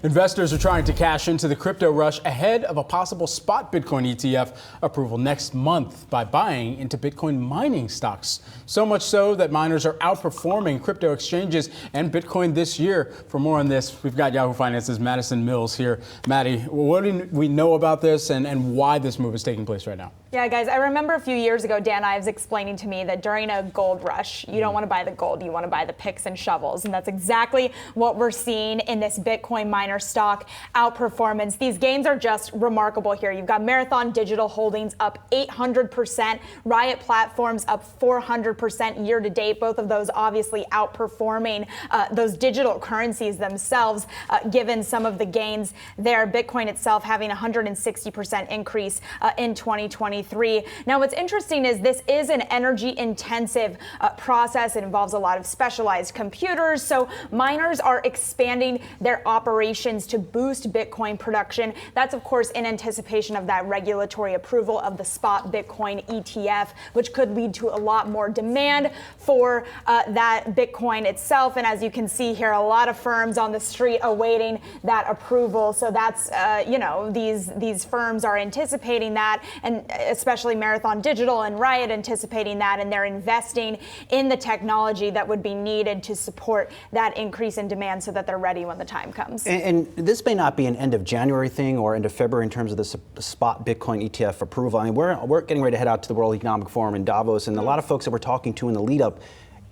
Investors are trying to cash into the crypto rush ahead of a possible spot Bitcoin ETF approval next month by buying into Bitcoin mining stocks. So much so that miners are outperforming crypto exchanges and Bitcoin this year. For more on this, we've got Yahoo Finance's Madison Mills here. Maddie, what do we know about this and why this move is taking place right now? Yeah, guys, I remember a few years ago, Dan Ives explaining to me that during a gold rush, you don't want to buy the gold, you want to buy the picks and shovels. And that's exactly what we're seeing in this Bitcoin miner stock outperformance. These gains are just remarkable here. You've got Marathon Digital Holdings up 800%, Riot Platforms up 400% year to date. Both of those obviously outperforming those digital currencies themselves, given some of the gains there. Bitcoin itself having 160% increase in 2023. Now, what's interesting is this is an energy intensive process. It involves a lot of specialized computers. So miners are expanding their operations to boost Bitcoin production. That's, of course, in anticipation of that regulatory approval of the spot Bitcoin ETF, which could lead to a lot more demand for that Bitcoin itself. And as you can see here, a lot of firms on the street awaiting that approval. So that's, these firms are anticipating that, and especially Marathon Digital and Riot anticipating that, and they're investing in the technology that would be needed to support that increase in demand so that they're ready when the time comes. And this may not be an end of January thing or end of February in terms of the spot Bitcoin ETF approval. I mean, we're getting ready to head out to the World Economic Forum in Davos, and a lot of folks that we're talking to in the lead up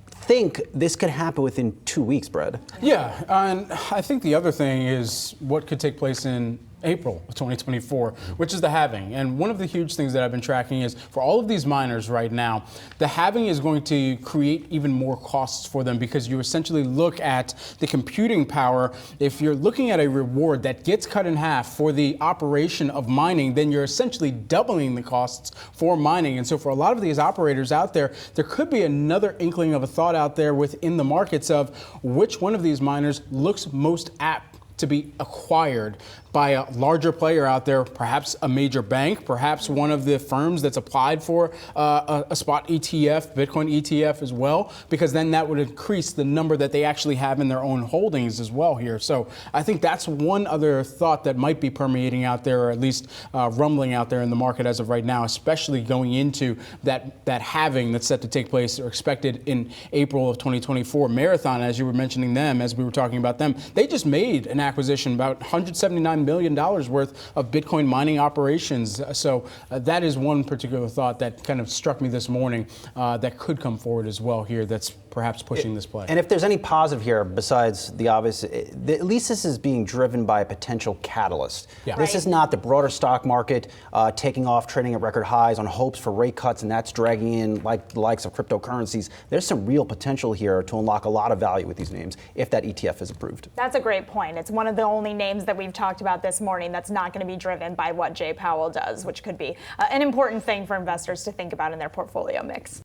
think this could happen within 2 weeks, Brad. Yeah, and I think the other thing is what could take place in April of 2024, which is the halving. And one of the huge things that I've been tracking is for all of these miners right now, the halving is going to create even more costs for them because you essentially look at the computing power. If you're looking at a reward that gets cut in half for the operation of mining, then you're essentially doubling the costs for mining. And so for a lot of these operators out there, there could be another inkling of a thought out there within the markets of which one of these miners looks most apt to be acquired by a larger player out there, perhaps a major bank, perhaps one of the firms that's applied for a spot ETF, Bitcoin ETF as well, because then that would increase the number that they actually have in their own holdings as well here. So I think that's one other thought that might be permeating out there, or at least rumbling out there in the market as of right now, especially going into that halving that's set to take place or expected in April of 2024. Marathon, as you were mentioning them, as we were talking about them, they just made an acquisition, about $179 million worth of Bitcoin mining operations. So that is one particular thought that kind of struck me this morning that could come forward as well here that's perhaps pushing this play. And if there's any positive here besides the obvious, at least this is being driven by a potential catalyst. Yeah. This is not the broader stock market taking off, trading at record highs on hopes for rate cuts, and that's dragging in like the likes of cryptocurrencies. There's some real potential here to unlock a lot of value with these names if that ETF is approved. That's a great point. It's one of the only names that we've talked about this morning that's not going to be driven by what Jay Powell does, which could be an important thing for investors to think about in their portfolio mix.